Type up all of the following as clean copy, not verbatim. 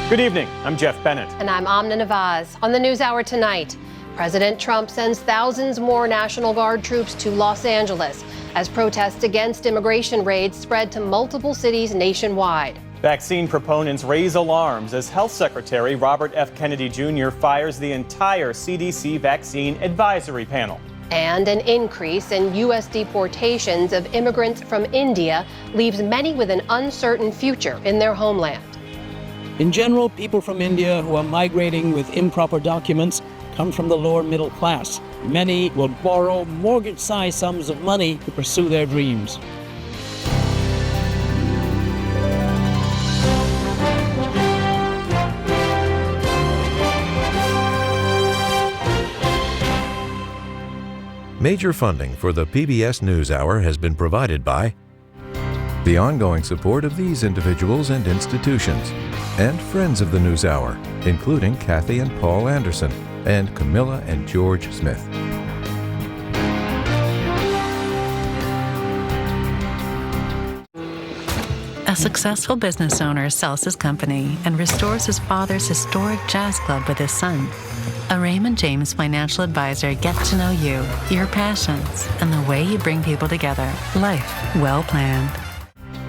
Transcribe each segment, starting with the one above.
Good evening, I'm Jeff Bennett. And I'm Amna Nawaz. On the NewsHour tonight, President Trump sends thousands more National Guard troops to Los Angeles as protests against immigration raids spread to multiple cities nationwide. Vaccine proponents raise alarms as Health Secretary Robert F. Kennedy Jr. fires the entire CDC vaccine advisory panel. And an increase in U.S. deportations of immigrants from India leaves many with an uncertain future in their homeland. In general, people from India who are migrating with improper documents come from the lower middle class. Many will borrow mortgage-sized sums of money to pursue their dreams. Major funding for the PBS NewsHour has been provided by the ongoing support of these individuals and institutions, and friends of the NewsHour, including Kathy and Paul Anderson, and Camilla and George Smith. A successful business owner sells his company and restores his father's historic jazz club with his son. A Raymond James financial advisor gets to know you, your passions, and the way you bring people together. Life well planned.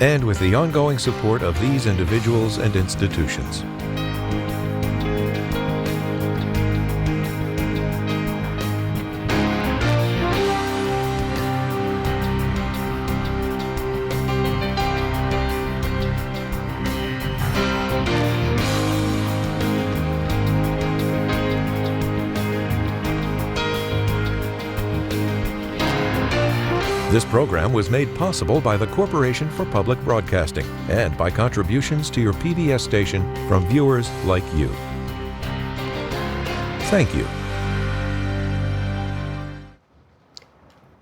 And with the ongoing support of these individuals and institutions. This program was made possible by the Corporation for Public Broadcasting and by contributions to your PBS station from viewers like you. Thank you.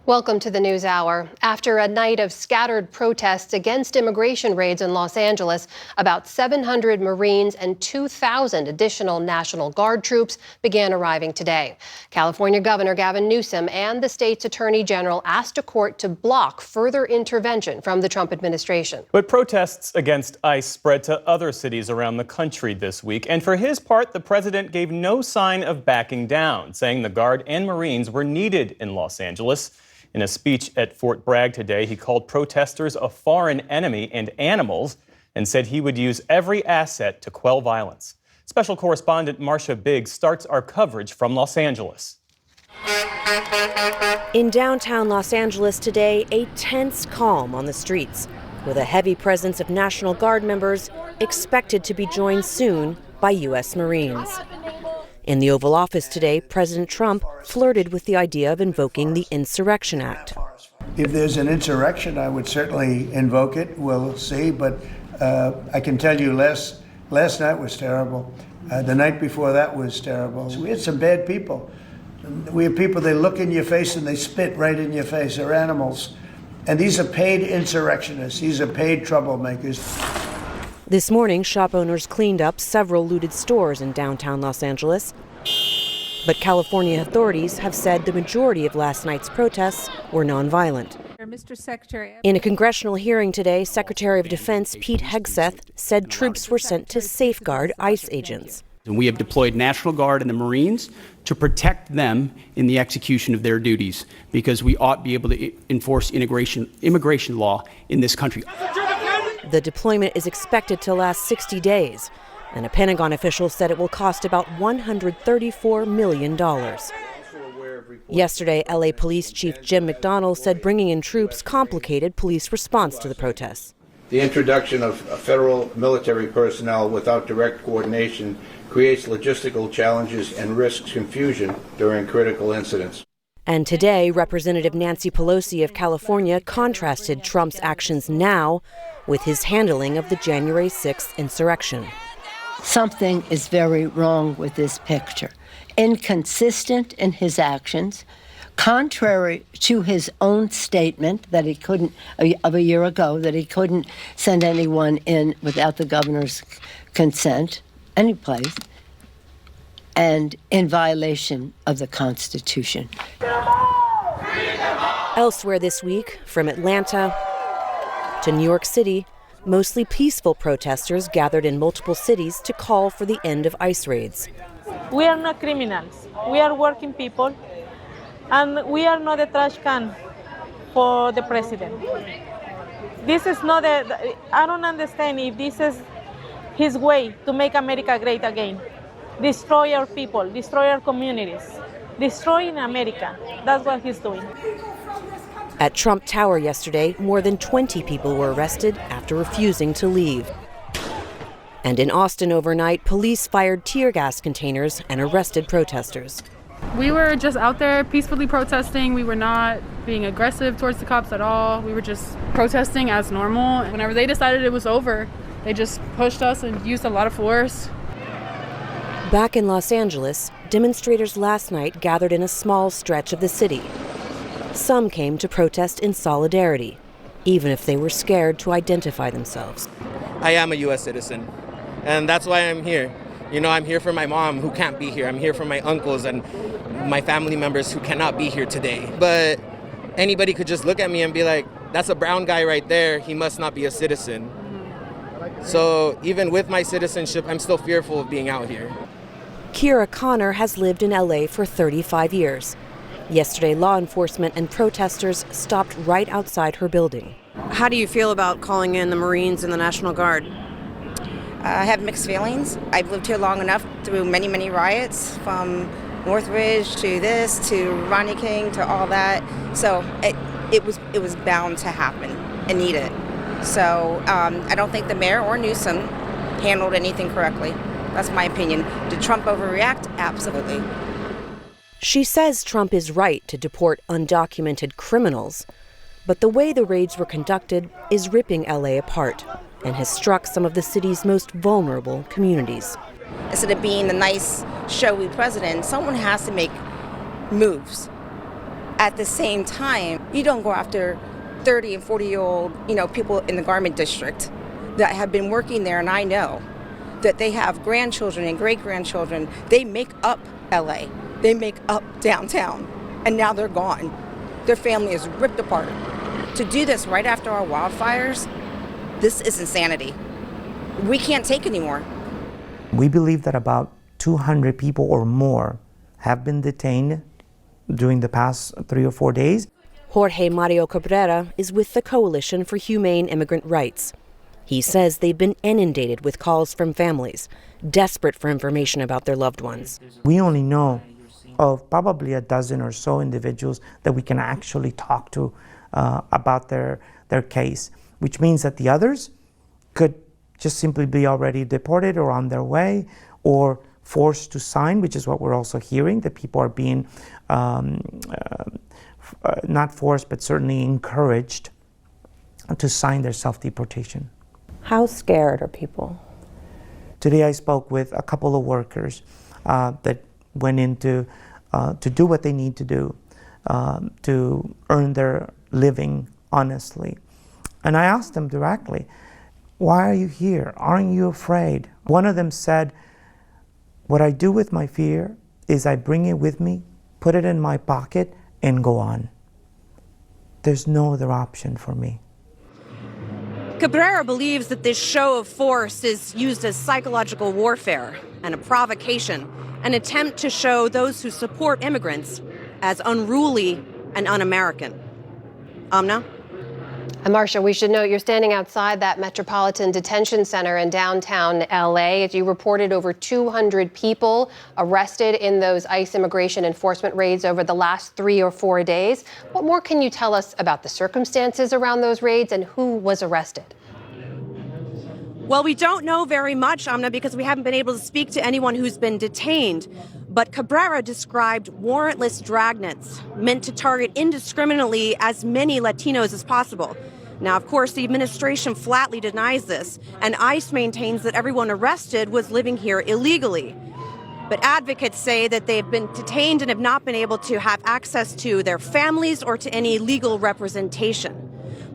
Welcome to the NewsHour. After a night of scattered protests against immigration raids in Los Angeles, about 700 Marines and 2,000 additional National Guard troops began arriving today. California Governor Gavin Newsom and the state's Attorney General asked a court to block further intervention from the Trump administration. But protests against ICE spread to other cities around the country this week. And for his part, the president gave no sign of backing down, saying the Guard and Marines were needed in Los Angeles. In a speech at Fort Bragg today, he called protesters a foreign enemy and animals and said he would use every asset to quell violence. Special correspondent Marcia Biggs starts our coverage from Los Angeles. In downtown Los Angeles today, a tense calm on the streets, with a heavy presence of National Guard members expected to be joined soon by U.S. Marines. In the Oval Office today, President Trump flirted with the idea of invoking the Insurrection Act. If there's an insurrection, I would certainly invoke it. We'll see. But I can tell you last night was terrible. The night before that was terrible. We had some bad people. We have people, they look in your face and they spit right in your face. They're animals. And these are paid insurrectionists. These are paid troublemakers. This morning, shop owners cleaned up several looted stores in downtown Los Angeles. But California authorities have said the majority of last night's protests were nonviolent. Mr. Secretary. In a congressional hearing today, Secretary of Defense Pete Hegseth said troops were sent to safeguard ICE agents. And we have deployed National Guard and the Marines to protect them in the execution of their duties, because we ought to be able to enforce immigration law in this country. The deployment is expected to last 60 days, and a Pentagon official said it will cost about $134 million. Yesterday, LA Police Chief Jim McDonnell said bringing in troops complicated police response to the protests. The introduction of federal military personnel without direct coordination creates logistical challenges and risks confusion during critical incidents. And today, Representative Nancy Pelosi of California contrasted Trump's actions now with his handling of the January 6th insurrection. Something is very wrong with this picture. Inconsistent in his actions, contrary to his own statement that he couldn't, of a year ago, that he couldn't send anyone in without the governor's consent, any place, and in violation of the Constitution. Elsewhere this week, from Atlanta to New York City Mostly peaceful protesters gathered in multiple cities to call for the end of ICE raids. We are not criminals. We are working people, and we are not a trash can for the president. This is not I don't understand if this is his way to make America great again. Destroy our people, destroy our communities, destroying America. That's what he's doing. At Trump Tower yesterday, more than 20 people were arrested after refusing to leave. And in Austin overnight, police fired tear gas containers and arrested protesters. We were just out there peacefully protesting. We were not being aggressive towards the cops at all. We were just protesting as normal. Whenever they decided it was over, they just pushed us and used a lot of force. Back in Los Angeles, demonstrators last night gathered in a small stretch of the city. Some came to protest in solidarity, even if they were scared to identify themselves. I am a U.S. citizen, and that's why I'm here. You know, I'm here for my mom who can't be here. I'm here for my uncles and my family members who cannot be here today. But anybody could just look at me and be like, that's a brown guy right there. He must not be a citizen. So even with my citizenship, I'm still fearful of being out here. Kira Connor has lived in L.A. for 35 years. Yesterday, law enforcement and protesters stopped right outside her building. How do you feel about calling in the Marines and the National Guard? I have mixed feelings. I've lived here long enough through many, many riots, from Northridge to this, to Rodney King, to all that. So it was bound to happen and needed. So I don't think the mayor or Newsom handled anything correctly. That's my opinion. Did Trump overreact? Absolutely. She says Trump is right to deport undocumented criminals, but the way the raids were conducted is ripping LA apart and has struck some of the city's most vulnerable communities. Instead of being the nice, showy president, someone has to make moves. At the same time, you don't go after 30 and 40-year-old, people in the garment district that have been working there, and I know that they have grandchildren and great-grandchildren. They make up LA. They make up downtown, and now they're gone. Their family is ripped apart. To do this right after our wildfires, this is insanity. We can't take anymore. We believe that about 200 people or more have been detained during the past 3 or 4 days. Jorge Mario Cabrera is with the Coalition for Humane Immigrant Rights. He says they've been inundated with calls from families, desperate for information about their loved ones. We only know of probably a dozen or so individuals that we can actually talk to about their case, which means that the others could just simply be already deported or on their way or forced to sign, which is what we're also hearing, that people are being not forced, but certainly encouraged to sign their self-deportation. How scared are people? Today I spoke with a couple of workers that went into to do what they need to do to earn their living honestly. And I asked them directly, why are you here? Aren't you afraid? One of them said, what I do with my fear is I bring it with me, put it in my pocket, and go on. There's no other option for me. Cabrera believes that this show of force is used as psychological warfare and a provocation, an attempt to show those who support immigrants as unruly and un-American. Amna? And Marcia, we should note you're standing outside that Metropolitan Detention Center in downtown LA. As you reported, over 200 people arrested in those ICE immigration enforcement raids over the last 3 or 4 days. What more can you tell us about the circumstances around those raids and who was arrested? Well, we don't know very much, Amna, because we haven't been able to speak to anyone who's been detained. But Cabrera described warrantless dragnets meant to target indiscriminately as many Latinos as possible. Now, of course, the administration flatly denies this, and ICE maintains that everyone arrested was living here illegally. But advocates say that they've been detained and have not been able to have access to their families or to any legal representation.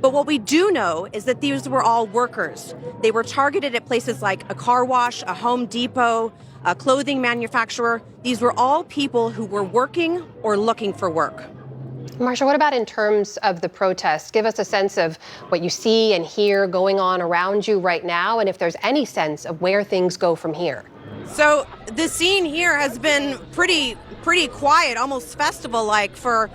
But what we do know is that these were all workers. They were targeted at places like a car wash, a Home Depot, a clothing manufacturer. These were all people who were working or looking for work. Marsha, what about in terms of the protests? Give us a sense of what you see and hear going on around you right now, and if there's any sense of where things go from here. So the scene here has been pretty quiet, almost festival-like for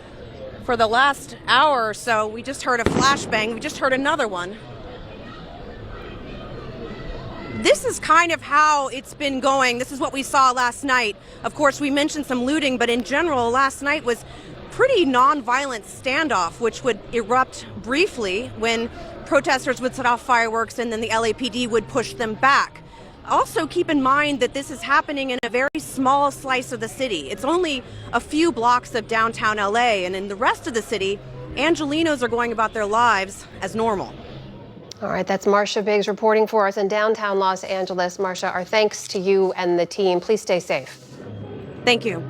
the last hour or so. We just heard a flashbang. We just heard another one. This is kind of how it's been going. This is what we saw last night. Of course, we mentioned some looting, but in general, last night was pretty non-violent standoff, which would erupt briefly when protesters would set off fireworks and then the LAPD would push them back. Also, keep in mind that this is happening in a very small slice of the city. It's only a few blocks of downtown LA, and in the rest of the city, Angelenos are going about their lives as normal. All right, that's Marsha Biggs reporting for us in downtown Los Angeles. Marsha, our thanks to you and the team. Please stay safe. Thank you.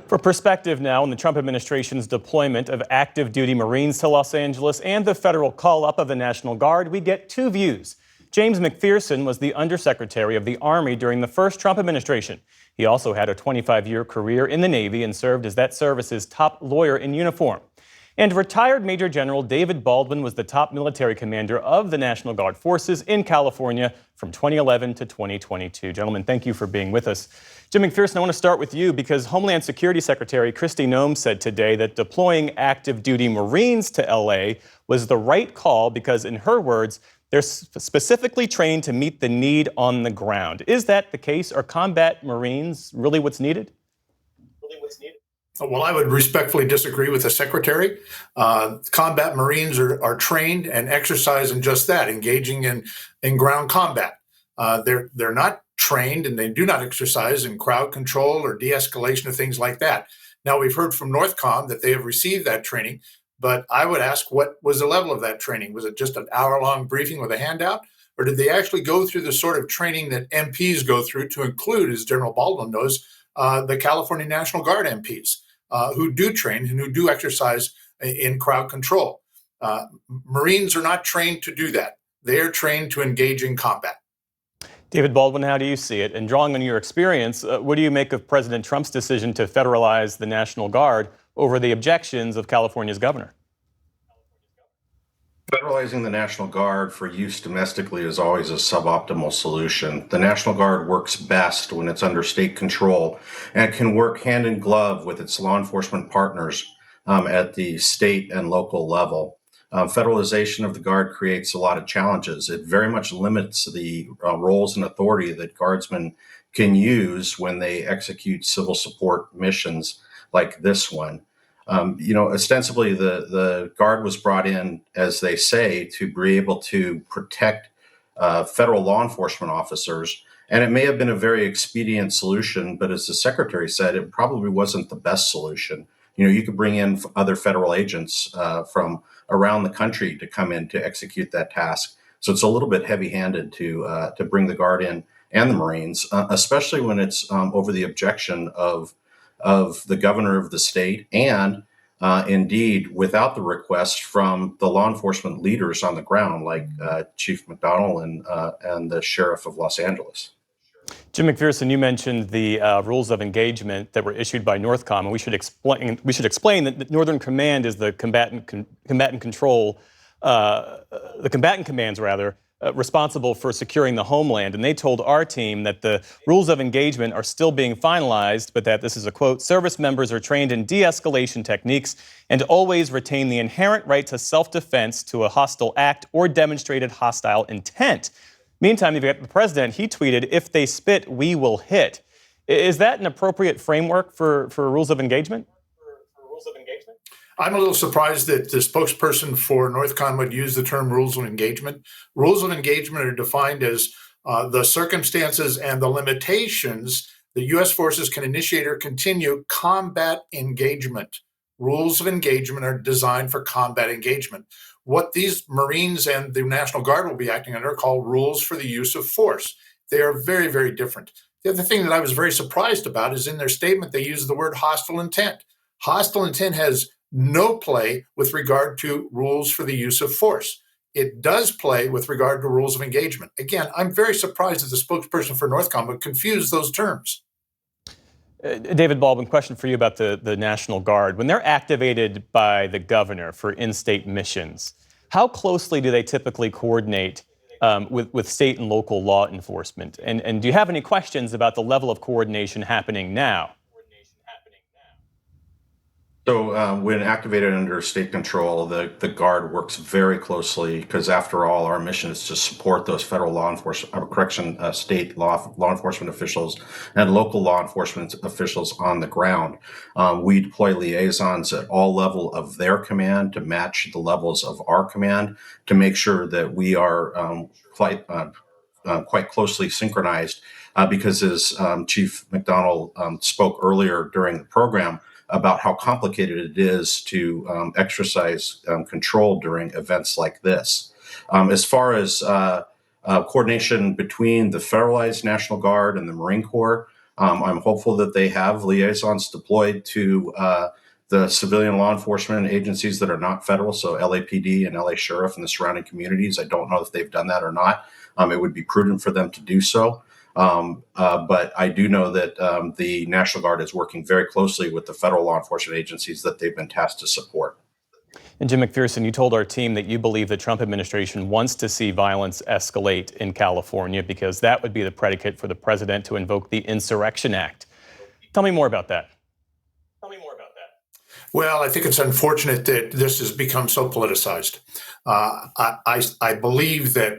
For perspective now on the Trump administration's deployment of active duty Marines to Los Angeles and the federal call-up of the National Guard, we get two views. James McPherson was the Undersecretary of the Army during the first Trump administration. He also had a 25-year career in the Navy and served as that service's top lawyer in uniform. And retired Major General David Baldwin was the top military commander of the National Guard forces in California from 2011 to 2022. Gentlemen, thank you for being with us. Jim McPherson, I want to start with you because Homeland Security Secretary Kristi Noem said today that deploying active duty Marines to LA was the right call because, in her words, they're specifically trained to meet the need on the ground. Is that the case? Are combat Marines really what's needed? Well, I would respectfully disagree with the Secretary. Combat Marines are trained and exercise in just that, engaging in ground combat. They're not trained and they do not exercise in crowd control or de-escalation of things like that. Now, we've heard from NORTHCOM that they have received that training, but I would ask, what was the level of that training? Was it just an hour-long briefing with a handout? Or did they actually go through the sort of training that MPs go through to include, as General Baldwin knows, the California National Guard MPs? Who do train and who do exercise in crowd control. Marines are not trained to do that. They are trained to engage in combat. David Baldwin, how do you see it? And drawing on your experience, what do you make of President Trump's decision to federalize the National Guard over the objections of California's governor? Federalizing the National Guard for use domestically is always a suboptimal solution. The National Guard works best when it's under state control and can work hand in glove with its law enforcement partners at the state and local level. Federalization of the Guard creates a lot of challenges. It very much limits the roles and authority that Guardsmen can use when they execute civil support missions like this one. Ostensibly, the Guard was brought in, as they say, to be able to protect federal law enforcement officers. And it may have been a very expedient solution, but as the Secretary said, it probably wasn't the best solution. You could bring in other federal agents from around the country to come in to execute that task. So it's a little bit heavy-handed to bring the Guard in and the Marines, especially when it's over the objection of the governor of the state and indeed without the request from the law enforcement leaders on the ground, like Chief McDonnell and the Sheriff of Los Angeles. Jim McPherson, you mentioned the rules of engagement that were issued by NORTHCOM, and we should explain that Northern Command is the combatant commands responsible for securing the homeland. And they told our team that the rules of engagement are still being finalized, but that, this is a quote, service members are trained in de-escalation techniques and always retain the inherent right to self-defense to a hostile act or demonstrated hostile intent. Meantime, you've got the president. He tweeted, "If they spit, we will hit." Is that an appropriate framework for rules of engagement? I'm a little surprised that the spokesperson for NORTHCOM would use the term rules of engagement. Rules of engagement are defined as the circumstances and the limitations that U.S. forces can initiate or continue combat engagement. Rules of engagement are designed for combat engagement. What these Marines and the National Guard will be acting under are called rules for the use of force. They are very, very different. The other thing that I was very surprised about is in their statement, they use the word hostile intent. Hostile intent has no play with regard to rules for the use of force. It does play with regard to rules of engagement. Again, I'm very surprised that the spokesperson for NORTHCOM would confuse those terms. David Baldwin, question for you about the National Guard. When they're activated by the governor for in-state missions, how closely do they typically coordinate with state and local law enforcement? And do you have any questions about the level of coordination happening now? So when activated under state control, the Guard works very closely because, after all, our mission is to support those federal law enforcement, state law enforcement officials and local law enforcement officials on the ground. We deploy liaisons at all levels of their command to match the levels of our command to make sure that we are quite closely synchronized. Because, as Chief McDonald spoke earlier during the program, about how complicated it is to exercise control during events like this. As far as coordination between the federalized National Guard and the Marine Corps, I'm hopeful that they have liaisons deployed to the civilian law enforcement agencies that are not federal, so LAPD and LA Sheriff and the surrounding communities. I don't know if they've done that or not. It would be prudent for them to do so. But I do know that the National Guard is working very closely with the federal law enforcement agencies that they've been tasked to support. And Jim McPherson, you told our team that you believe the Trump administration wants to see violence escalate in California because that would be the predicate for the president to invoke the Insurrection Act. Tell me more about that. Well, I think it's unfortunate that this has become so politicized. I believe that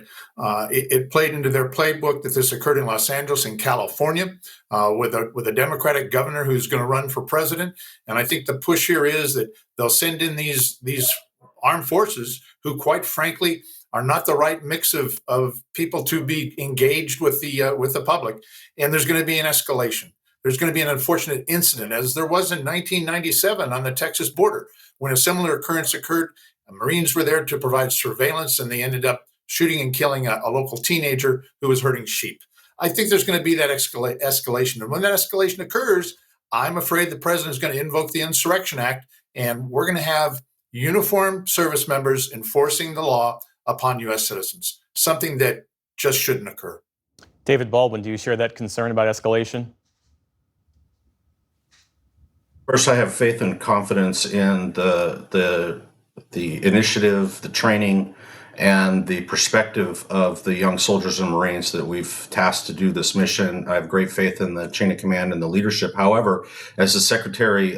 it played into their playbook that this occurred in Los Angeles and California with a Democratic governor who's going to run for president. And I think the push here is that they'll send in these armed forces who, quite frankly, are not the right mix of people to be engaged with the public. And there's going to be an escalation. There's going to be an unfortunate incident, as there was in 1997 on the Texas border, when a similar occurrence occurred. Marines were there to provide surveillance, and they ended up shooting and killing a local teenager who was herding sheep. I think there's going to be that escalation. And when that escalation occurs, I'm afraid the president is going to invoke the Insurrection Act, and we're going to have uniformed service members enforcing the law upon U.S. citizens, something that just shouldn't occur. David Baldwin, do you share that concern about escalation? First, I have faith and confidence in the initiative, the training, and the perspective of the young soldiers and Marines that we've tasked to do this mission. I have great faith in the chain of command and the leadership. However, as the Secretary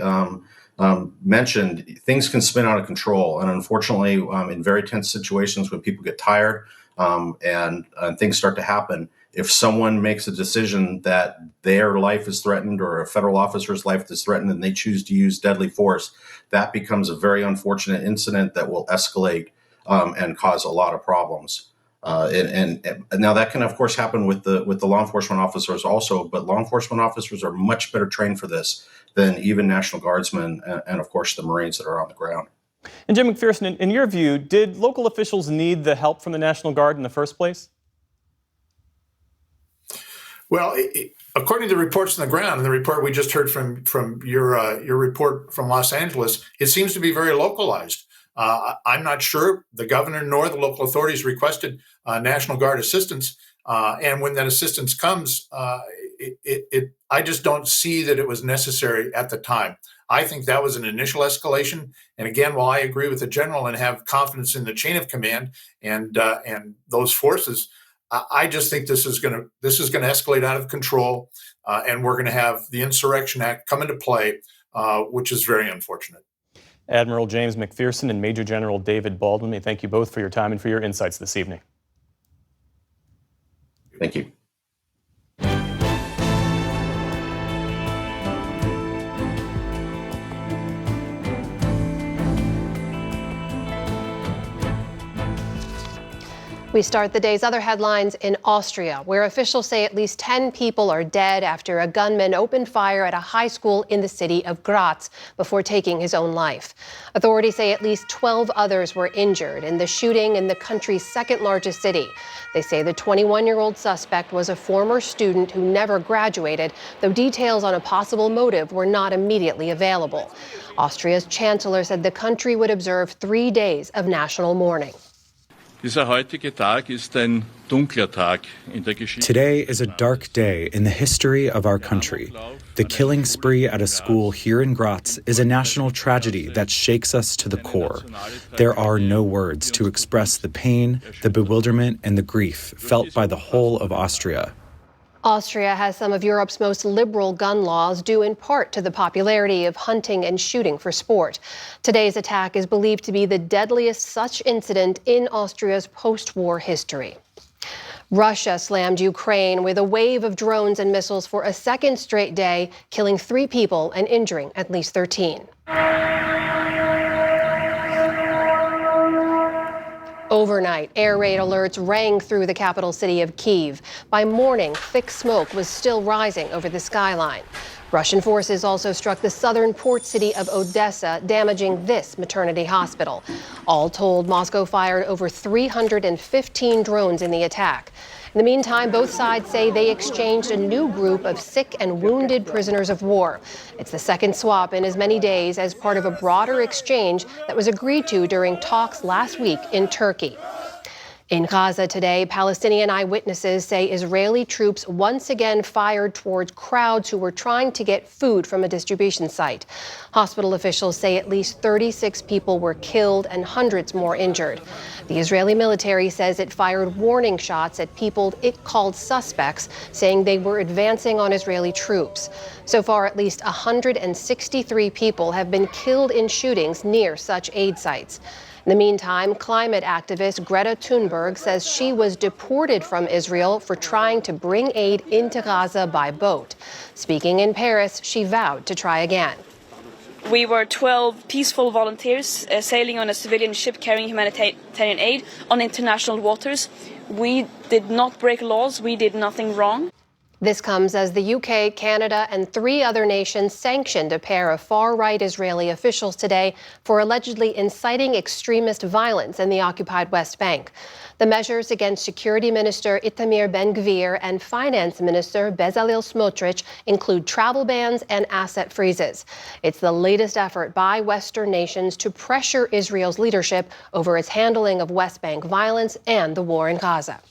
mentioned, things can spin out of control. And unfortunately, in very tense situations when people get tired and things start to happen, if someone makes a decision that their life is threatened or a federal officer's life is threatened and they choose to use deadly force, that becomes a very unfortunate incident that will escalate and cause a lot of problems. And now that can, of course, happen with the law enforcement officers also, but law enforcement officers are much better trained for this than even National Guardsmen and of course, the Marines that are on the ground. And Jim McPherson, in your view, did local officials need the help from the National Guard in the first place? Well, according to the reports on the ground, and the report we just heard from your report from Los Angeles, it seems to be very localized. I'm not sure the governor nor the local authorities requested National Guard assistance, and when that assistance comes, I just don't see that it was necessary at the time. I think that was an initial escalation. And again, while I agree with the general and have confidence in the chain of command and those forces, I just think this is going to escalate out of control, and we're going to have the Insurrection Act come into play, which is very unfortunate. Admiral James McPherson and Major General David Baldwin, thank you both for your time and for your insights this evening. Thank you. We start the day's other headlines in Austria, where officials say at least 10 people are dead after a gunman opened fire at a high school in the city of Graz before taking his own life. Authorities say at least 12 others were injured in the shooting in the country's second largest city. They say the 21-year-old suspect was a former student who never graduated, though details on a possible motive were not immediately available. Austria's chancellor said the country would observe 3 days of national mourning. Dieser heutige Tag ist ein dunkler Tag in der Geschichte. Today is a dark day in the history of our country. The killing spree at a school here in Graz is a national tragedy that shakes us to the core. There are no words to express the pain, the bewilderment, and the grief felt by the whole of Austria. Austria has some of Europe's most liberal gun laws, due in part to the popularity of hunting and shooting for sport. Today's attack is believed to be the deadliest such incident in Austria's post-war history. Russia slammed Ukraine with a wave of drones and missiles for a second straight day, killing 3 people and injuring at least 13. Overnight, air raid alerts rang through the capital city of Kyiv. By morning, thick smoke was still rising over the skyline. Russian forces also struck the southern port city of Odessa, damaging this maternity hospital. All told, Moscow fired over 315 drones in the attack. In the meantime, both sides say they exchanged a new group of sick and wounded prisoners of war. It's the second swap in as many days as part of a broader exchange that was agreed to during talks last week in Turkey. In Gaza today, Palestinian eyewitnesses say Israeli troops once again fired towards crowds who were trying to get food from a distribution site. Hospital officials say at least 36 people were killed and hundreds more injured. The Israeli military says it fired warning shots at people it called suspects, saying they were advancing on Israeli troops. So far, at least 163 people have been killed in shootings near such aid sites. In the meantime, climate activist Greta Thunberg says she was deported from Israel for trying to bring aid into Gaza by boat. Speaking in Paris, she vowed to try again. We were 12 peaceful volunteers sailing on a civilian ship carrying humanitarian aid on international waters. We did not break laws. We did nothing wrong. This comes as the UK, Canada, and 3 other nations sanctioned a pair of far-right Israeli officials today for allegedly inciting extremist violence in the occupied West Bank. The measures against Security Minister Itamar Ben-Gvir and Finance Minister Bezalel Smotrich include travel bans and asset freezes. It's the latest effort by Western nations to pressure Israel's leadership over its handling of West Bank violence and the war in Gaza.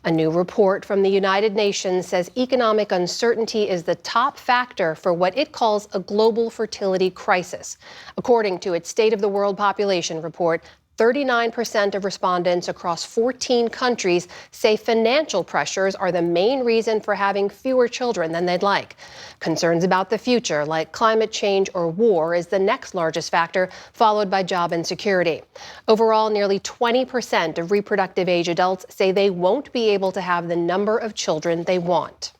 A new report from the United Nations says economic uncertainty is the top factor for what it calls a global fertility crisis. According to its State of the World Population report, 39% of respondents across 14 countries say financial pressures are the main reason for having fewer children than they'd like. Concerns about the future, like climate change or war, is the next largest factor, followed by job insecurity. Overall, nearly 20% of reproductive age adults say they won't be able to have the number of children they want.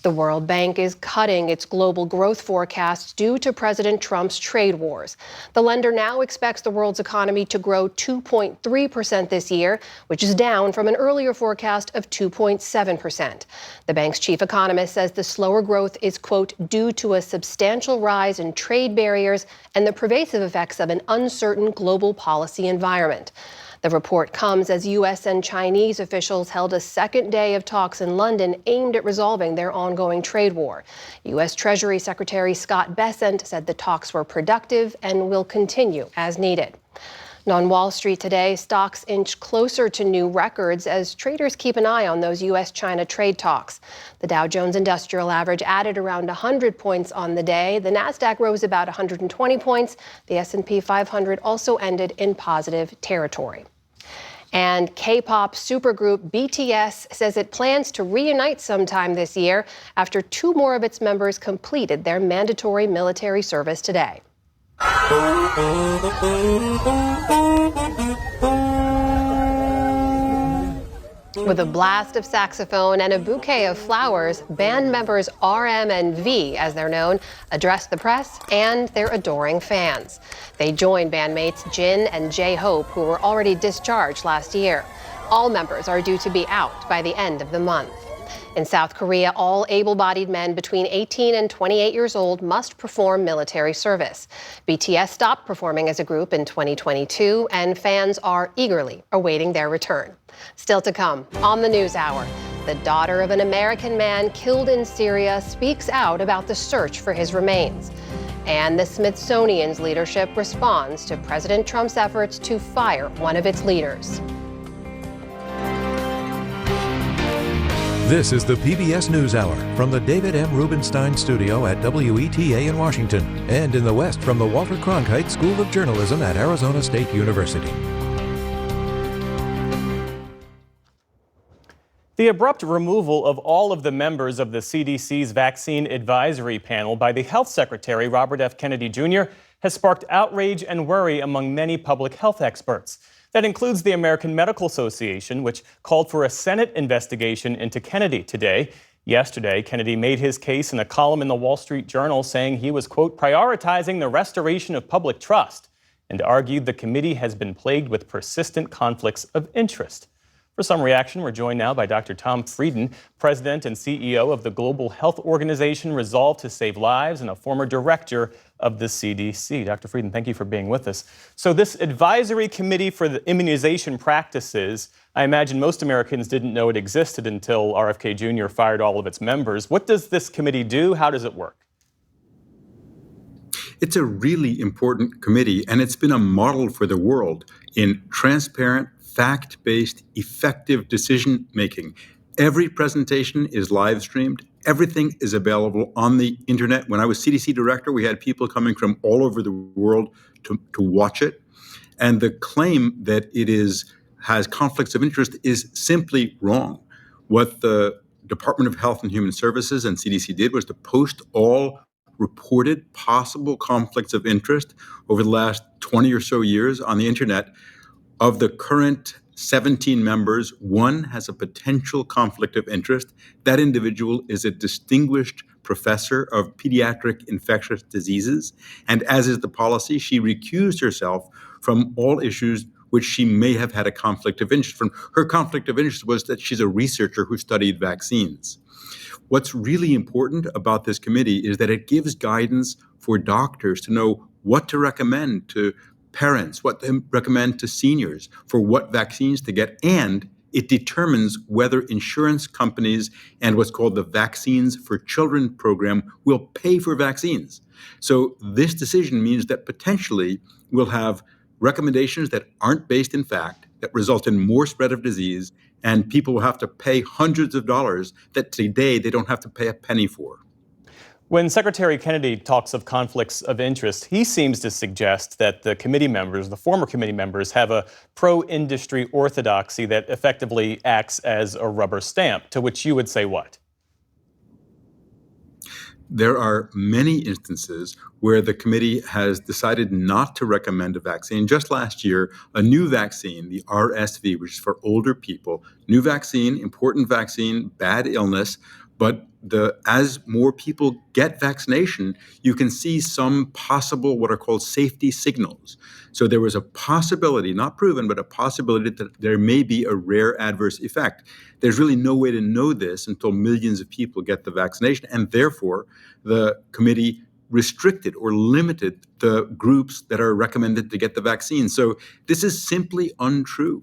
The World Bank is cutting its global growth forecasts due to President Trump's trade wars. The lender now expects the world's economy to grow 2.3% this year, which is down from an earlier forecast of 2.7%. The bank's chief economist says the slower growth is, quote, due to a substantial rise in trade barriers and the pervasive effects of an uncertain global policy environment. The report comes as U.S. and Chinese officials held a second day of talks in London aimed at resolving their ongoing trade war. U.S. Treasury Secretary Scott Bessent said the talks were productive and will continue as needed. And on Wall Street today, stocks inch closer to new records as traders keep an eye on those U.S.-China trade talks. The Dow Jones Industrial Average added around 100 points on the day. The Nasdaq rose about 120 points. The S&P 500 also ended in positive territory. And K-pop supergroup BTS says it plans to reunite sometime this year after 2 more of its members completed their mandatory military service today. With a blast of saxophone and a bouquet of flowers, band members RM and V, as they're known, addressed the press and their adoring fans. They joined bandmates Jin and J-Hope, who were already discharged last year. All members are due to be out by the end of the month. In South Korea, all able-bodied men between 18 and 28 years old must perform military service. BTS stopped performing as a group in 2022, and fans are eagerly awaiting their return. Still to come on the NewsHour, the daughter of an American man killed in Syria speaks out about the search for his remains. And the Smithsonian's leadership responds to President Trump's efforts to fire one of its leaders. This is the PBS NewsHour from the David M. Rubenstein Studio at WETA in Washington and in the West from the Walter Cronkite School of Journalism at Arizona State University. The abrupt removal of all of the members of the CDC's vaccine advisory panel by the Health Secretary, Robert F. Kennedy Jr., has sparked outrage and worry among many public health experts. That includes the American Medical Association, which called for a Senate investigation into Kennedy today. Yesterday, Kennedy made his case in a column in the Wall Street Journal saying he was, quote, prioritizing the restoration of public trust, and argued the committee has been plagued with persistent conflicts of interest. For some reaction, we're joined now by Dr. Tom Frieden, President and CEO of the global health organization Resolve to Save Lives and a former director of the CDC. Dr. Frieden, thank you for being with us. So this advisory committee for the immunization practices, I imagine most Americans didn't know it existed until RFK Jr. fired all of its members. What does this committee do? How does it work? It's a really important committee, and it's been a model for the world in transparent, fact-based, effective decision-making. Every presentation is live streamed. Everything is available on the internet. When I was CDC director, we had people coming from all over the world to watch it. And the claim that it has conflicts of interest is simply wrong. What the Department of Health and Human Services and CDC did was to post all reported possible conflicts of interest over the last 20 or so years on the internet. Of the current 17 members, one has a potential conflict of interest. That individual is a distinguished professor of pediatric infectious diseases. And as is the policy, she recused herself from all issues which she may have had a conflict of interest from. Her conflict of interest was that she's a researcher who studied vaccines. What's really important about this committee is that it gives guidance for doctors to know what to recommend to parents, what to recommend to seniors for what vaccines to get, and it determines whether insurance companies and what's called the Vaccines for Children program will pay for vaccines. So this decision means that potentially we'll have recommendations that aren't based in fact, that result in more spread of disease, and people will have to pay hundreds of dollars that today they don't have to pay a penny for. When Secretary Kennedy talks of conflicts of interest, he seems to suggest that the committee members, the former committee members, have a pro-industry orthodoxy that effectively acts as a rubber stamp, to which you would say what? There are many instances where the committee has decided not to recommend a vaccine. Just last year, a new vaccine, the RSV, which is for older people, new vaccine, important vaccine, bad illness, but as more people get vaccination, you can see some possible what are called safety signals. So there was a possibility, not proven, but a possibility that there may be a rare adverse effect. There's really no way to know this until millions of people get the vaccination, and therefore the committee restricted or limited the groups that are recommended to get the vaccine. So this is simply untrue.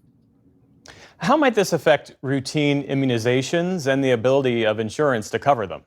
How might this affect routine immunizations and the ability of insurance to cover them?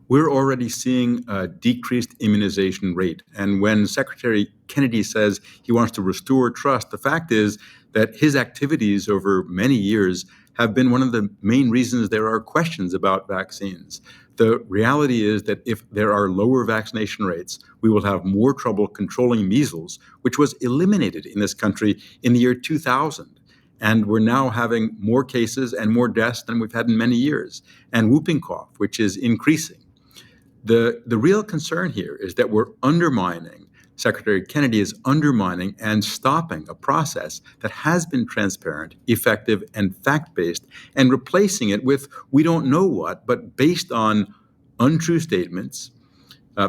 We're already seeing a decreased immunization rate. And when Secretary Kennedy says he wants to restore trust, the fact is that his activities over many years have been one of the main reasons there are questions about vaccines. The reality is that if there are lower vaccination rates, we will have more trouble controlling measles, which was eliminated in this country in the year 2000. And we're now having more cases and more deaths than we've had in many years. And whooping cough, which is increasing. The real concern here is that we're undermining, Secretary Kennedy is undermining and stopping a process that has been transparent, effective, and fact-based, and replacing it with we don't know what, but based on untrue statements,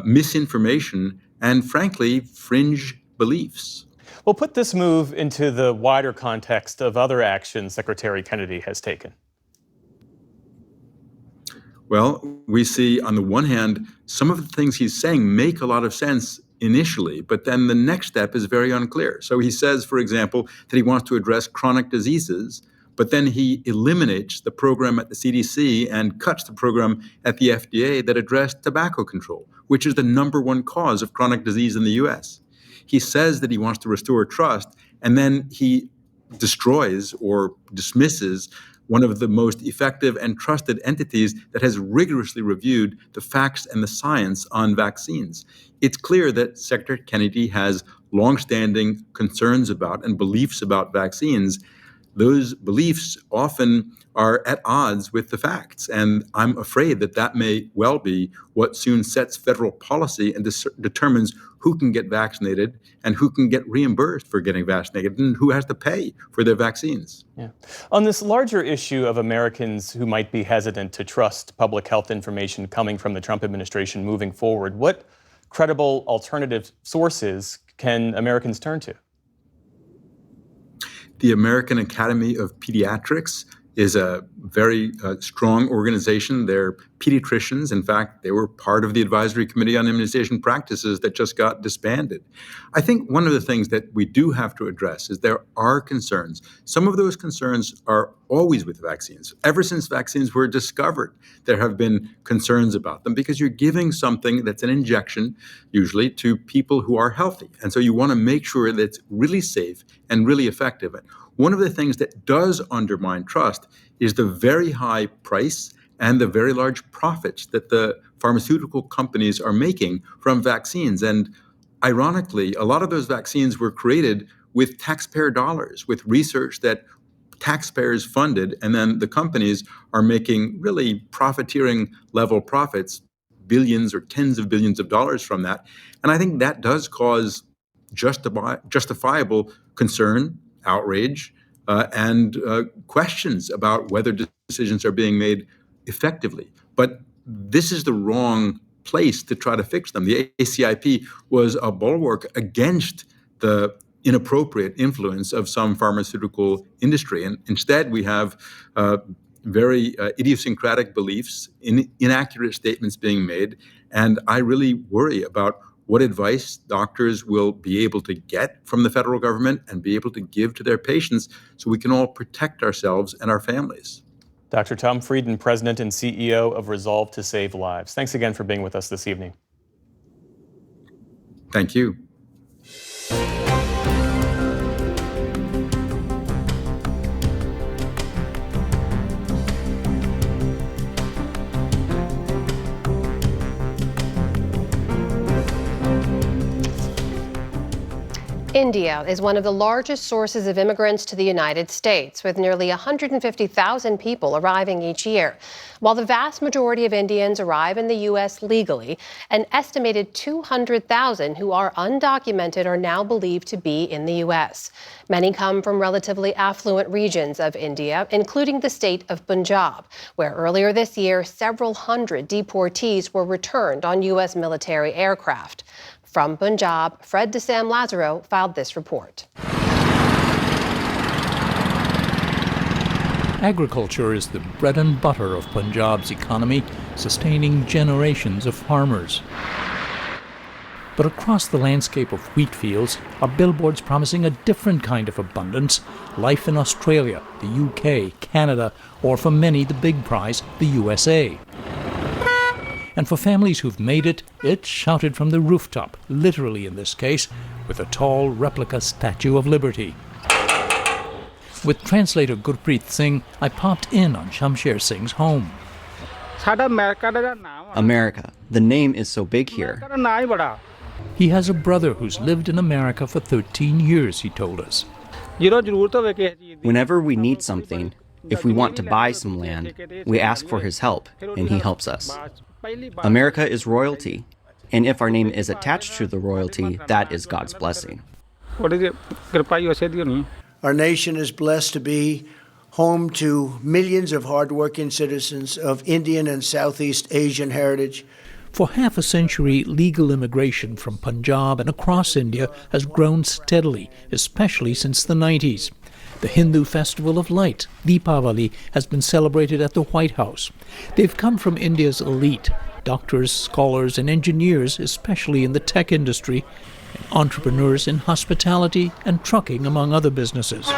misinformation, and frankly, fringe beliefs. Well, put this move into the wider context of other actions Secretary Kennedy has taken. Well, we see on the one hand, some of the things he's saying make a lot of sense initially, but then the next step is very unclear. So he says, for example, that he wants to address chronic diseases, but then he eliminates the program at the CDC and cuts the program at the FDA that addressed tobacco control, which is the #1 cause of chronic disease in the US. He says that he wants to restore trust, and then he destroys or dismisses one of the most effective and trusted entities that has rigorously reviewed the facts and the science on vaccines. It's clear that Secretary Kennedy has longstanding concerns about and beliefs about vaccines. Those beliefs often are at odds with the facts, and I'm afraid that that may well be what soon sets federal policy and determines who can get vaccinated and who can get reimbursed for getting vaccinated and who has to pay for their vaccines. Yeah. On this larger issue of Americans who might be hesitant to trust public health information coming from the Trump administration moving forward, what credible alternative sources can Americans turn to? The American Academy of Pediatrics is a very strong organization. They're pediatricians. In fact, they were part of the Advisory Committee on Immunization Practices that just got disbanded. I think one of the things that we do have to address is there are concerns. Some of those concerns are always with vaccines. Ever since vaccines were discovered, there have been concerns about them because you're giving something that's an injection, usually, to people who are healthy. And so you want to make sure that it's really safe and really effective. One of the things that does undermine trust is the very high price and the very large profits that the pharmaceutical companies are making from vaccines. And ironically, a lot of those vaccines were created with taxpayer dollars, with research that taxpayers funded, and then the companies are making really profiteering level profits, billions or tens of billions of dollars from that. And I think that does cause justifiable concern, outrage, and questions about whether decisions are being made effectively. But this is the wrong place to try to fix them. The ACIP was a bulwark against the inappropriate influence of some pharmaceutical industry. And instead, we have very idiosyncratic beliefs, inaccurate statements being made. And I really worry about what advice doctors will be able to get from the federal government and be able to give to their patients so we can all protect ourselves and our families. Dr. Tom Frieden, President and CEO of Resolve to Save Lives. Thanks again for being with us this evening. Thank you. India is one of the largest sources of immigrants to the United States, with nearly 150,000 people arriving each year. While the vast majority of Indians arrive in the U.S. legally, an estimated 200,000 who are undocumented are now believed to be in the U.S. Many come from relatively affluent regions of India, including the state of Punjab, where earlier this year, several hundred deportees were returned on U.S. military aircraft. From Punjab, Fred de Sam Lazaro filed this report. Agriculture is the bread and butter of Punjab's economy, sustaining generations of farmers. But across the landscape of wheat fields are billboards promising a different kind of abundance, life in Australia, the UK, Canada, or for many the big prize, the USA. And for families who've made it, it's shouted from the rooftop, literally in this case, with a tall replica Statue of Liberty. With translator Gurpreet Singh, I popped in on Shamsher Singh's home. America. The name is so big here. He has a brother who's lived in America for 13 years, he told us. Whenever we need something, if we want to buy some land, we ask for his help, and he helps us. America is royalty, and if our name is attached to the royalty, that is God's blessing. Our nation is blessed to be home to millions of hardworking citizens of Indian and Southeast Asian heritage. For half a century, legal immigration from Punjab and across India has grown steadily, especially since the 90s. The Hindu Festival of Light, Deepavali, has been celebrated at the White House. They've come from India's elite, doctors, scholars, and engineers, especially in the tech industry, and entrepreneurs in hospitality and trucking, among other businesses.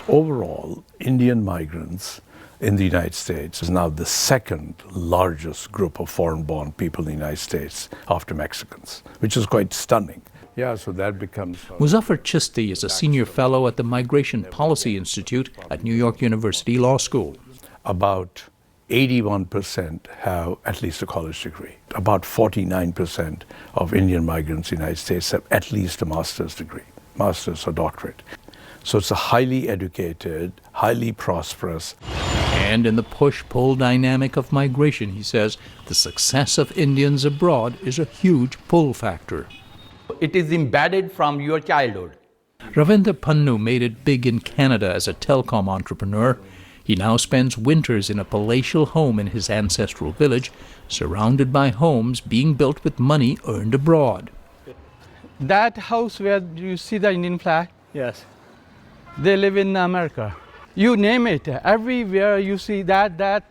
Overall, Indian migrants in the United States is now the second largest group of foreign-born people in the United States after Mexicans, which is quite stunning. Yeah, so that becomes... Muzaffar Chisti is a senior fellow at the Migration Policy Institute at New York University Law School. About 81% have at least a college degree. About 49% of Indian migrants in the United States have at least a master's degree, master's or doctorate. So it's a highly educated, highly prosperous. And in the push-pull dynamic of migration, he says, the success of Indians abroad is a huge pull factor. It is embedded from your childhood. Ravindra Pannu made it big in Canada as a telecom entrepreneur. He now spends winters in a palatial home in his ancestral village, surrounded by homes being built with money earned abroad. That house where you see the Indian flag? Yes. They live in America. You name it, everywhere you see that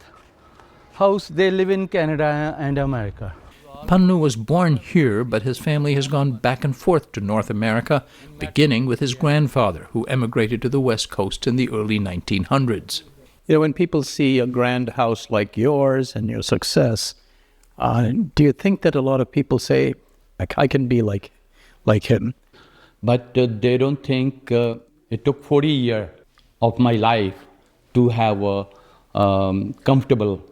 house, they live in Canada and America. Pannu was born here, but his family has gone back and forth to North America, beginning with his grandfather, who emigrated to the West Coast in the early 1900s. You know, when people see a grand house like yours and your success, do you think that a lot of people say, I can be like him? But they don't think it took 40 years of my life to have a comfortable,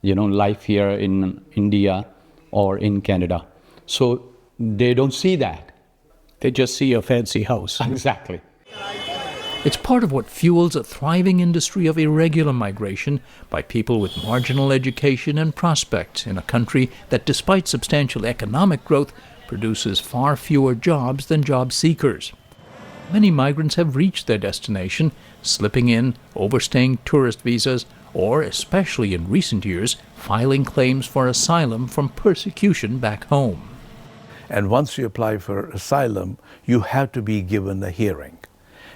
life here in India or in Canada. So they don't see that. They just see a fancy house. Exactly. It's part of what fuels a thriving industry of irregular migration by people with marginal education and prospects in a country that, despite substantial economic growth, produces far fewer jobs than job seekers. Many migrants have reached their destination, slipping in, overstaying tourist visas, or, especially in recent years, filing claims for asylum from persecution back home. And once you apply for asylum, you have to be given a hearing.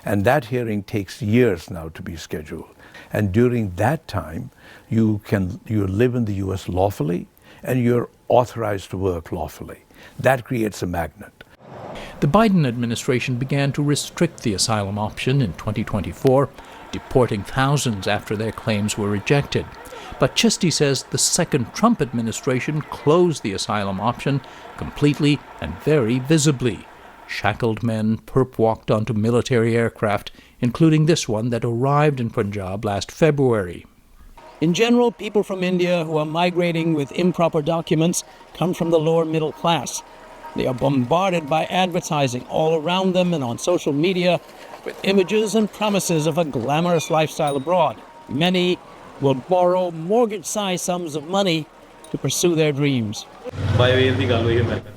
And that hearing takes years now to be scheduled. And during that time, you live in the U.S. lawfully, and you're authorized to work lawfully. That creates a magnet. The Biden administration began to restrict the asylum option in 2024, deporting thousands after their claims were rejected. But Chisti says the second Trump administration closed the asylum option completely and very visibly. Shackled men perp-walked onto military aircraft, including this one that arrived in Punjab last February. In general, people from India who are migrating with improper documents come from the lower middle class. They are bombarded by advertising all around them and on social media with images and promises of a glamorous lifestyle abroad. Many will borrow mortgage-sized sums of money to pursue their dreams.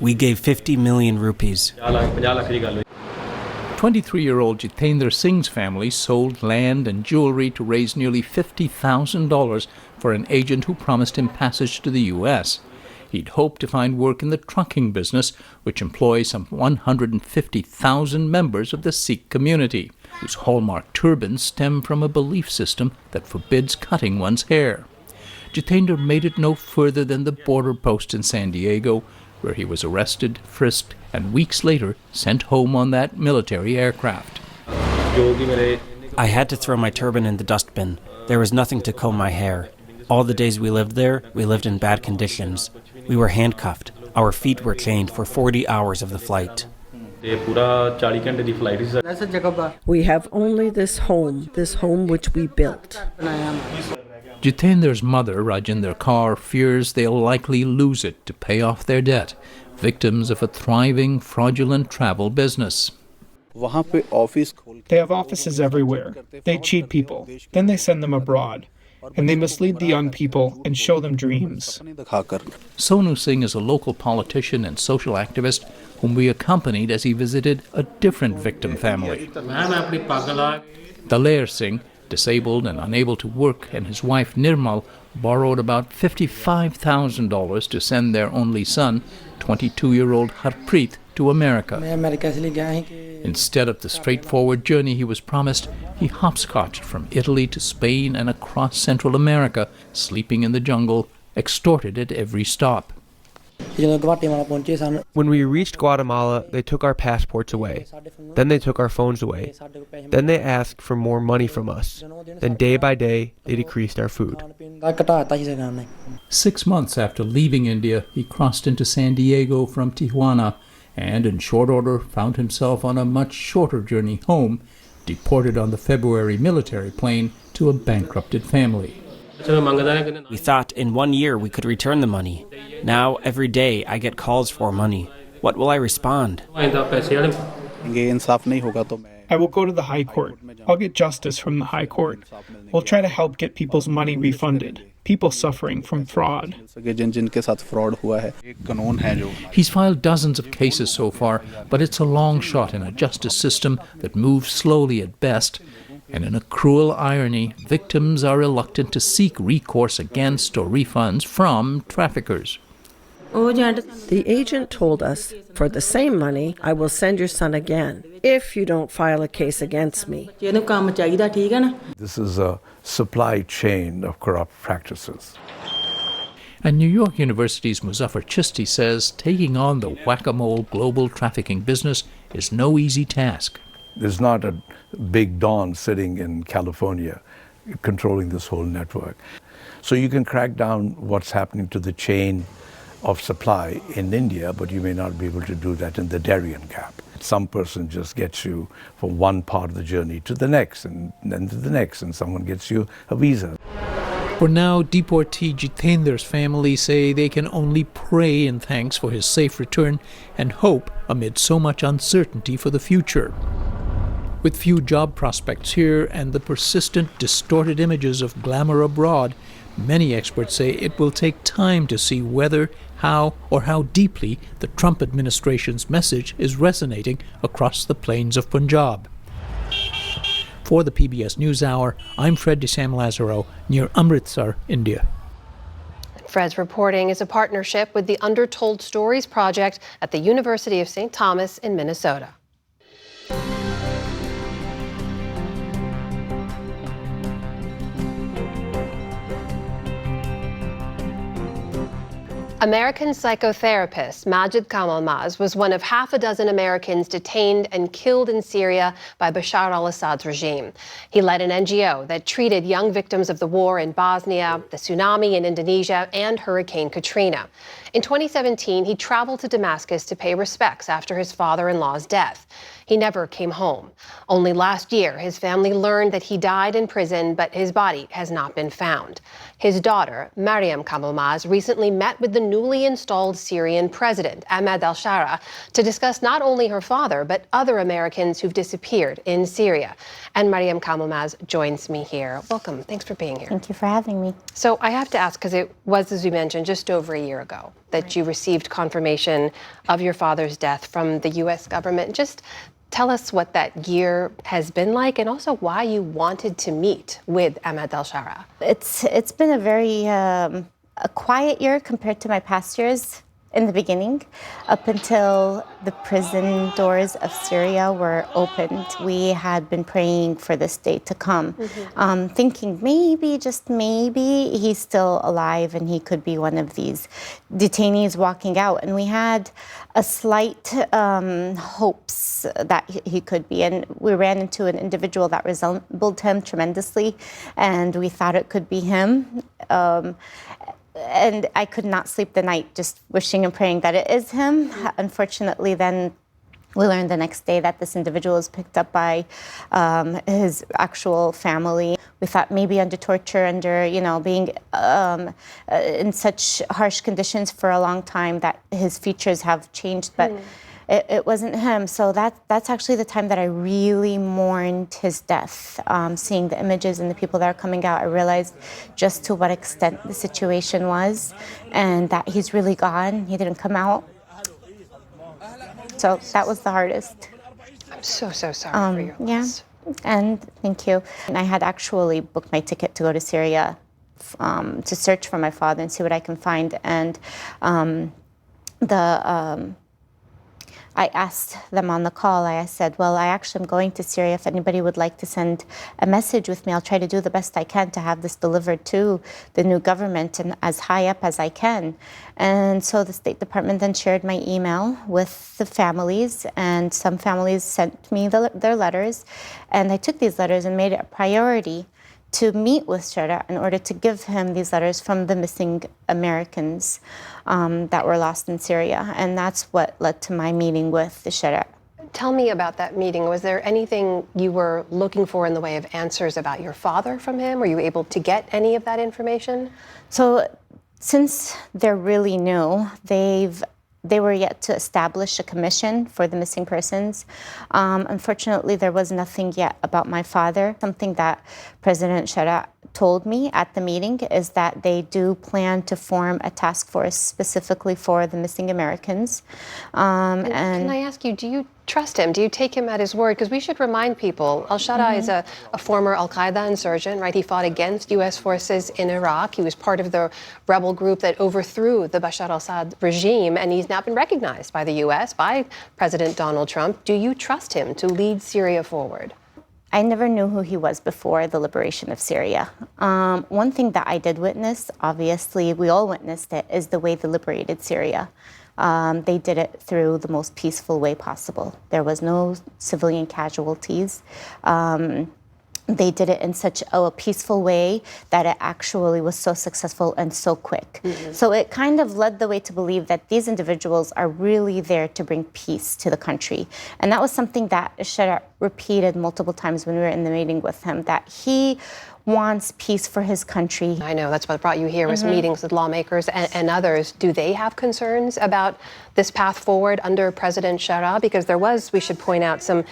We gave 50 million rupees. 23-year-old Jitendra Singh's family sold land and jewelry to raise nearly $50,000 for an agent who promised him passage to the U.S. He'd hoped to find work in the trucking business, which employs some 150,000 members of the Sikh community, whose hallmark turbans stem from a belief system that forbids cutting one's hair. Jitendra made it no further than the border post in San Diego, where he was arrested, frisked, and weeks later sent home on that military aircraft. I had to throw my turban in the dustbin. There was nothing to comb my hair. All the days we lived there, we lived in bad conditions. We were handcuffed. Our feet were chained for 40 hours of the flight. We have only this home which we built. Jitendra's mother, Rajinder Kaur, fears they'll likely lose it to pay off their debt, victims of a thriving, fraudulent travel business. They have offices everywhere. They cheat people, then they send them abroad, and they mislead the young people and show them dreams. Sonu Singh is a local politician and social activist whom we accompanied as he visited a different victim family. Daler Singh, disabled and unable to work, and his wife Nirmal borrowed about $55,000 to send their only son, 22-year-old Harpreet, to America. Instead of the straightforward journey he was promised, he hopscotched from Italy to Spain and across Central America, sleeping in the jungle, extorted at every stop. When we reached Guatemala, they took our passports away. Then they took our phones away. Then they asked for more money from us. Then day by day, they decreased our food. 6 months after leaving India, he crossed into San Diego from Tijuana and in short order found himself on a much shorter journey home, deported on the February military plane to a bankrupted family. We thought in 1 year we could return the money. Now, every day, I get calls for money. What will I respond? I will go to the High Court. I'll get justice from the High Court. We'll try to help get people's money refunded. People suffering from fraud. He's filed dozens of cases so far, but it's a long shot in a justice system that moves slowly at best. And in a cruel irony, victims are reluctant to seek recourse against or refunds from traffickers. The agent told us, for the same money, I will send your son again, if you don't file a case against me. This is a supply chain of corrupt practices. And New York University's Muzaffar Chisti says taking on the whack-a-mole global trafficking business is no easy task. There's not a big Don sitting in California controlling this whole network. So you can crack down what's happening to the chain of supply in India, but you may not be able to do that in the Darien Gap. Some person just gets you from one part of the journey to the next, and then to the next, and someone gets you a visa. For now, deportee Jitender's family say they can only pray in thanks for his safe return and hope amid so much uncertainty for the future. With few job prospects here and the persistent distorted images of glamour abroad, many experts say it will take time to see whether, how, or how deeply the Trump administration's message is resonating across the plains of Punjab. For the PBS NewsHour, I'm Fred DeSam-Lazaro, near Amritsar, India. Fred's reporting is a partnership with the Undertold Stories Project at the University of St. Thomas in Minnesota. American psychotherapist Majid Kamalmaz was one of half a dozen Americans detained and killed in Syria by Bashar al-Assad's regime. He led an NGO that treated young victims of the war in Bosnia, the tsunami in Indonesia, and Hurricane Katrina. In 2017, he traveled to Damascus to pay respects after his father-in-law's death. He never came home. Only last year, his family learned that he died in prison, but his body has not been found. His daughter, Mariam Kamalmaz, recently met with the newly installed Syrian president, Ahmed al-Shara, to discuss not only her father, but other Americans who've disappeared in Syria. And Mariam Kamalmaz joins me here. Welcome. Thanks for being here. Thank you for having me. So I have to ask, because it was, as we mentioned, just over a year ago that you received confirmation of your father's death from the U.S. government. Just tell us what that year has been like, and also why you wanted to meet with Ahmed al-Shara. It's been a very a quiet year compared to my past years in the beginning. Up until the prison doors of Syria were opened, we had been praying for this day to come, thinking maybe, just maybe, he's still alive and he could be one of these detainees walking out. And we had a slight hopes that he could be. And we ran into an individual that resembled him tremendously, and we thought it could be him. And I could not sleep the night just wishing and praying that it is him. Unfortunately, then we learned the next day that this individual was picked up by his actual family. We thought maybe under torture, under, being in such harsh conditions for a long time, that his features have changed, but it wasn't him. So that's actually the time that I really mourned his death. Seeing the images and the people that are coming out, I realized just to what extent the situation was, and that he's really gone. He didn't come out. So that was the hardest. I'm so sorry for your loss. Yeah, and thank you. And I had actually booked my ticket to go to Syria to search for my father and see what I can find. And I asked them on the call, I said, well, I actually am going to Syria. If anybody would like to send a message with me, I'll try to do the best I can to have this delivered to the new government and as high up as I can. And so the State Department then shared my email with the families, and some families sent me their letters. And I took these letters and made it a priority to meet with Shara in order to give him these letters from the missing Americans that were lost in Syria. And that's what led to my meeting with the Shara. Tell me about that meeting. Was there anything you were looking for in the way of answers about your father from him? Were you able to get any of that information? So since they're really new, they were yet to establish a commission for the missing persons. Unfortunately, there was nothing yet about my father. Something that President Shara told me at the meeting is that they do plan to form a task force specifically for the missing Americans. And can I ask you, do you trust him? Do you take him at his word? Because we should remind people, al-Shara is a former al-Qaeda insurgent, right? He fought against U.S. forces in Iraq. He was part of the rebel group that overthrew the Bashar al-Assad regime, and he's now been recognized by the U.S., by President Donald Trump. Do you trust him to lead Syria forward? I never knew who he was before the liberation of Syria. One thing that I did witness, obviously we all witnessed it, is the way they liberated Syria. They did it through the most peaceful way possible. There was no civilian casualties. They did it in such a peaceful way that it actually was so successful and so quick. So it kind of led the way to believe that these individuals are really there to bring peace to the country. And that was something that Shara repeated multiple times when we were in the meeting with him, that he wants peace for his country. I know, that's what brought you here, was meetings with lawmakers and others. Do they have concerns about this path forward under President Shara? Because there was, we should point out, some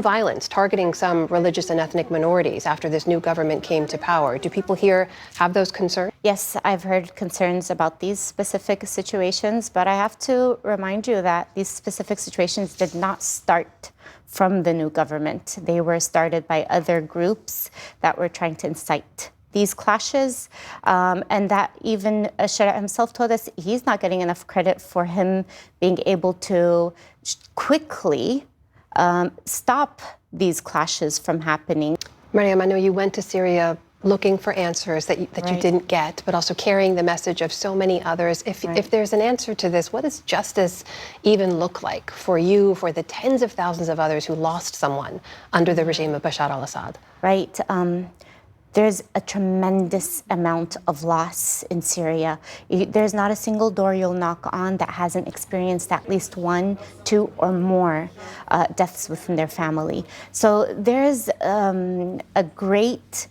violence targeting some religious and ethnic minorities after this new government came to power. Do people here have those concerns? Yes, I've heard concerns about these specific situations, but I have to remind you that these specific situations did not start from the new government. They were started by other groups that were trying to incite these clashes, and that even Shara himself told us he's not getting enough credit for him being able to quickly stop these clashes from happening. Mariam, I know you went to Syria looking for answers that you didn't get, but also carrying the message of so many others. If there's an answer to this, what does justice even look like for you, for the tens of thousands of others who lost someone under the regime of Bashar al-Assad? Right. There's a tremendous amount of loss in Syria. There's not a single door you'll knock on that hasn't experienced at least 1, 2, or more deaths within their family. So there's a great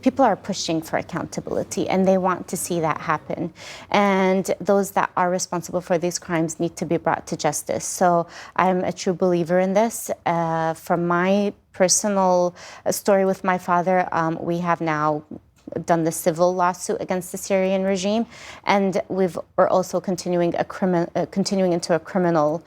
people are pushing for accountability, and they want to see that happen. And those that are responsible for these crimes need to be brought to justice. So I'm a true believer in this. From my personal story with my father, we have now done the civil lawsuit against the Syrian regime, and we're also continuing into a criminal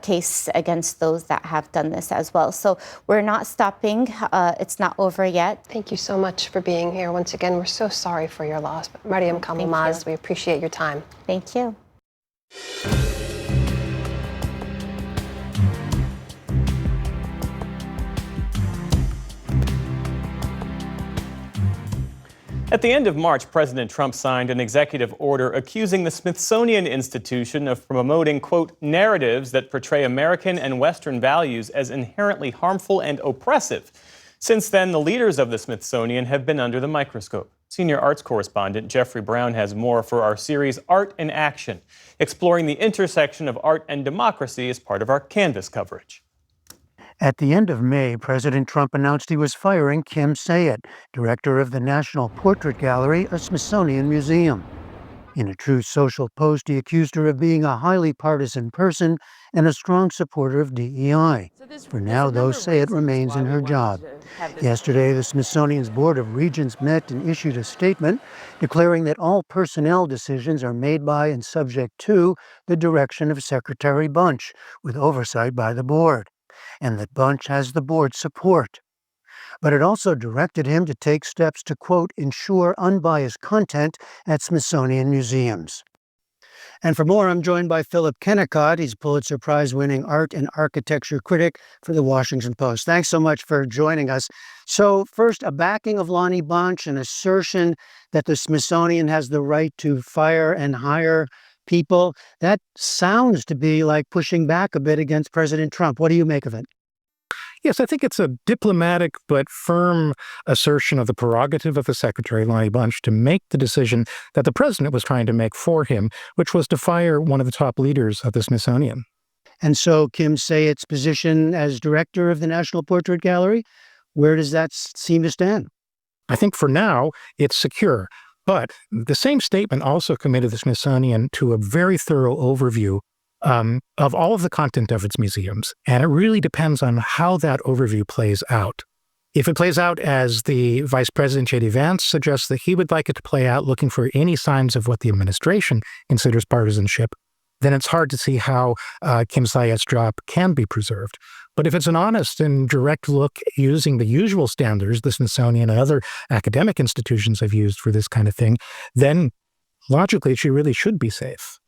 case against those that have done this as well. So we're not stopping. It's not over yet. Thank you so much for being here. Once again, we're so sorry for your loss. But Mariam Kamalmaz, we appreciate your time. Thank you. At the end of March, President Trump signed an executive order accusing the Smithsonian Institution of promoting, quote, narratives that portray American and Western values as inherently harmful and oppressive. Since then, the leaders of the Smithsonian have been under the microscope. Senior arts correspondent Jeffrey Brown has more for our series Art in Action, exploring the intersection of art and democracy as part of our Canvas coverage. At the end of May, President Trump announced he was firing Kim Sayed, director of the National Portrait Gallery, a Smithsonian museum. In a true social post, he accused her of being a highly partisan person and a strong supporter of DEI. For now, though, Sayed remains in her job. Yesterday, the Smithsonian's Board of Regents met and issued a statement declaring that all personnel decisions are made by and subject to the direction of Secretary Bunch, with oversight by the board, and that Bunch has the board's support. But it also directed him to take steps to, quote, ensure unbiased content at Smithsonian museums. And for more, I'm joined by Philip Kennicott. He's Pulitzer Prize-winning art and architecture critic for The Washington Post. Thanks so much for joining us. So first, a backing of Lonnie Bunch, an assertion that the Smithsonian has the right to fire and hire people. That sounds to be like pushing back a bit against President Trump. What do you make of it? Yes, I think it's a diplomatic but firm assertion of the prerogative of the Secretary, Lonnie Bunch, to make the decision that the president was trying to make for him, which was to fire one of the top leaders of the Smithsonian. And so Kim Sayet's position as director of the National Portrait Gallery, where does that seem to stand? I think for now, it's secure. But the same statement also committed the Smithsonian to a very thorough overview of all of the content of its museums. And it really depends on how that overview plays out. If it plays out as the Vice President J.D. Vance suggests that he would like it to play out, looking for any signs of what the administration considers partisanship, then it's hard to see how Kim Sayet's job can be preserved. But if it's an honest and direct look using the usual standards the Smithsonian and other academic institutions have used for this kind of thing, then logically she really should be safe.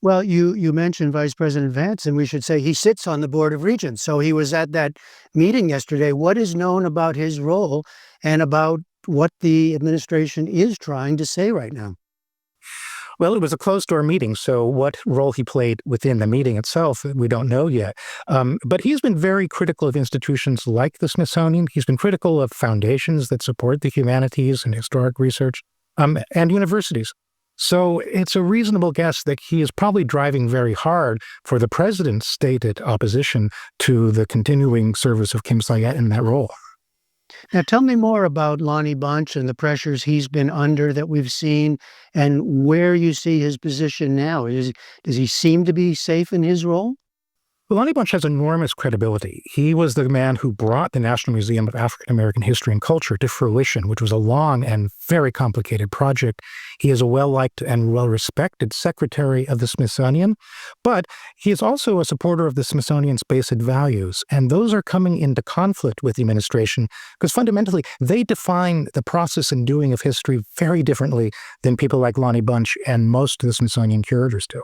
Well, you mentioned Vice President Vance, and we should say he sits on the Board of Regents. So he was at that meeting yesterday. What is known about his role and about what the administration is trying to say right now? Well, it was a closed-door meeting, so what role he played within the meeting itself, we don't know yet. But he's been very critical of institutions like the Smithsonian. He's been critical of foundations that support the humanities and historic research, and universities. So it's a reasonable guess that he is probably driving very hard for the president's stated opposition to the continuing service of Kim Sayet in that role. Now, tell me more about Lonnie Bunch and the pressures he's been under that we've seen and where you see his position now. Does he seem to be safe in his role? Well, Lonnie Bunch has enormous credibility. He was the man who brought the National Museum of African American History and Culture to fruition, which was a long and very complicated project. He is a well-liked and well-respected secretary of the Smithsonian, but he is also a supporter of the Smithsonian's basic values, and those are coming into conflict with the administration because fundamentally they define the process and doing of history very differently than people like Lonnie Bunch and most of the Smithsonian curators do.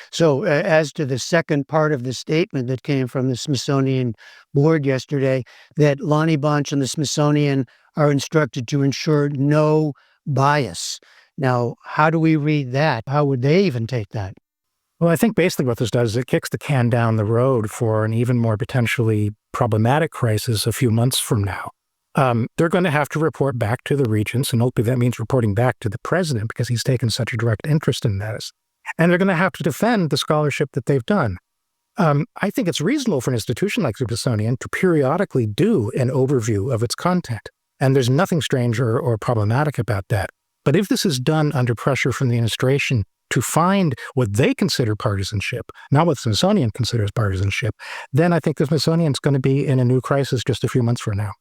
So as to the second part of the statement that came from the Smithsonian board yesterday, that Lonnie Bunch and the Smithsonian are instructed to ensure no bias. Now, how do we read that? How would they even take that? Well, I think basically what this does is it kicks the can down the road for an even more potentially problematic crisis a few months from now. They're going to have to report back to the regents, and hopefully that means reporting back to the president because he's taken such a direct interest in this. And they're going to have to defend the scholarship that they've done. I think it's reasonable for an institution like the Smithsonian to periodically do an overview of its content. And there's nothing strange or problematic about that. But if this is done under pressure from the administration to find what they consider partisanship, not what the Smithsonian considers partisanship, then I think the Smithsonian is going to be in a new crisis just a few months from now.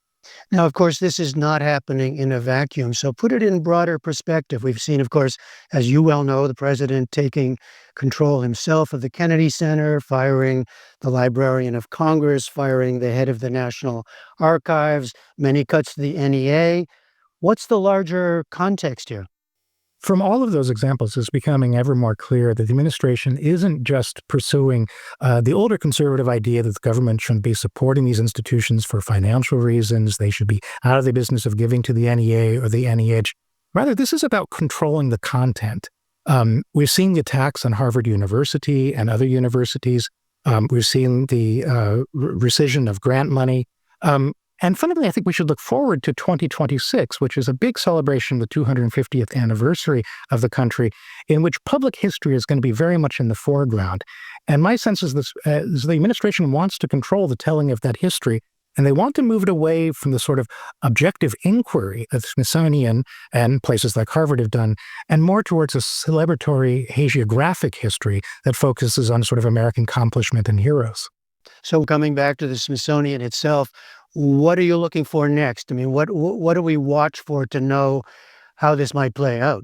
Now, of course, this is not happening in a vacuum. So put it in broader perspective. We've seen, of course, as you well know, the president taking control himself of the Kennedy Center, firing the Librarian of Congress, firing the head of the National Archives, many cuts to the NEA. What's the larger context here? From all of those examples, it's becoming ever more clear that the administration isn't just pursuing the older conservative idea that the government shouldn't be supporting these institutions for financial reasons. They should be out of the business of giving to the NEA or the NEH. Rather, this is about controlling the content. We've seen the attacks on Harvard University and other universities. We've seen the rescission of grant money. And fundamentally, I think we should look forward to 2026, which is a big celebration of the 250th anniversary of the country, in which public history is going to be very much in the foreground. And my sense is this, is the administration wants to control the telling of that history, and they want to move it away from the sort of objective inquiry that the Smithsonian and places like Harvard have done, and more towards a celebratory hagiographic history that focuses on sort of American accomplishment and heroes. So coming back to the Smithsonian itself, what are you looking for next? I mean, what do we watch for to know how this might play out?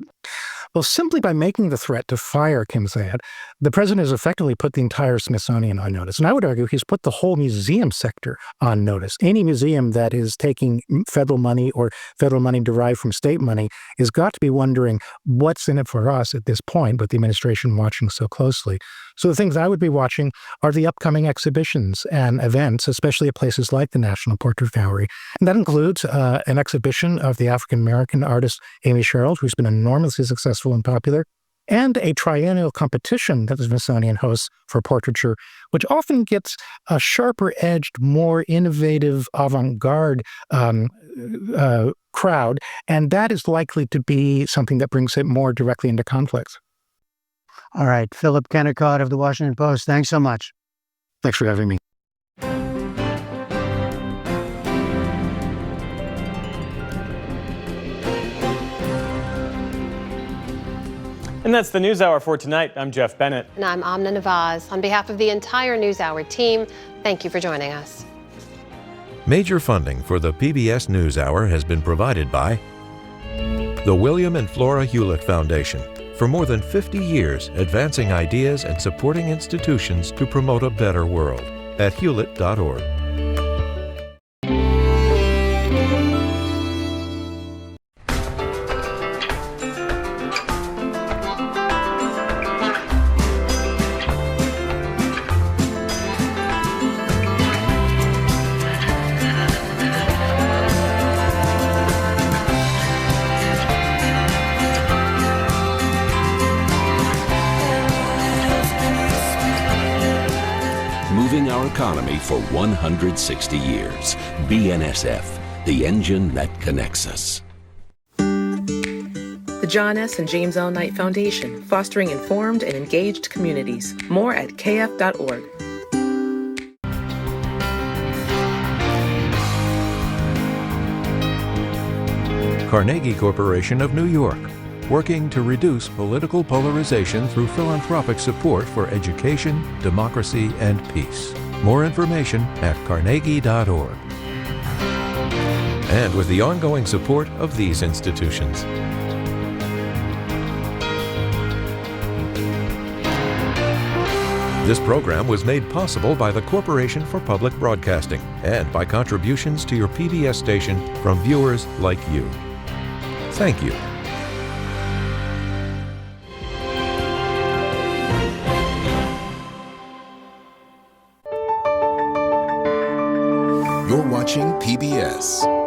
Well, simply by making the threat to fire Kim Sayet, the president has effectively put the entire Smithsonian on notice. And I would argue he's put the whole museum sector on notice. Any museum that is taking federal money or federal money derived from state money has got to be wondering what's in it for us at this point, with the administration watching so closely. So the things I would be watching are the upcoming exhibitions and events, especially at places like the National Portrait Gallery. And that includes an exhibition of the African-American artist Amy Sherald, who's been enormously successful and popular. and a triennial competition that the Smithsonian hosts for portraiture, which often gets a sharper-edged, more innovative, avant-garde crowd, and that is likely to be something that brings it more directly into conflict. All right, Philip Kennicott of The Washington Post, thanks so much. Thanks for having me. And that's the NewsHour for tonight. I'm Jeff Bennett. And I'm Amna Nawaz. On behalf of the entire NewsHour team, thank you for joining us. Major funding for the PBS NewsHour has been provided by the William and Flora Hewlett Foundation. For more than 50 years, advancing ideas and supporting institutions to promote a better world at hewlett.org. Moving our economy for 160 years. BNSF, the engine that connects us. The John S. and James L. Knight Foundation, fostering informed and engaged communities. More at kf.org. Carnegie Corporation of New York, working to reduce political polarization through philanthropic support for education, democracy, and peace. More information at carnegie.org. And with the ongoing support of these institutions. This program was made possible by the Corporation for Public Broadcasting and by contributions to your PBS station from viewers like you. Thank you. You're watching PBS.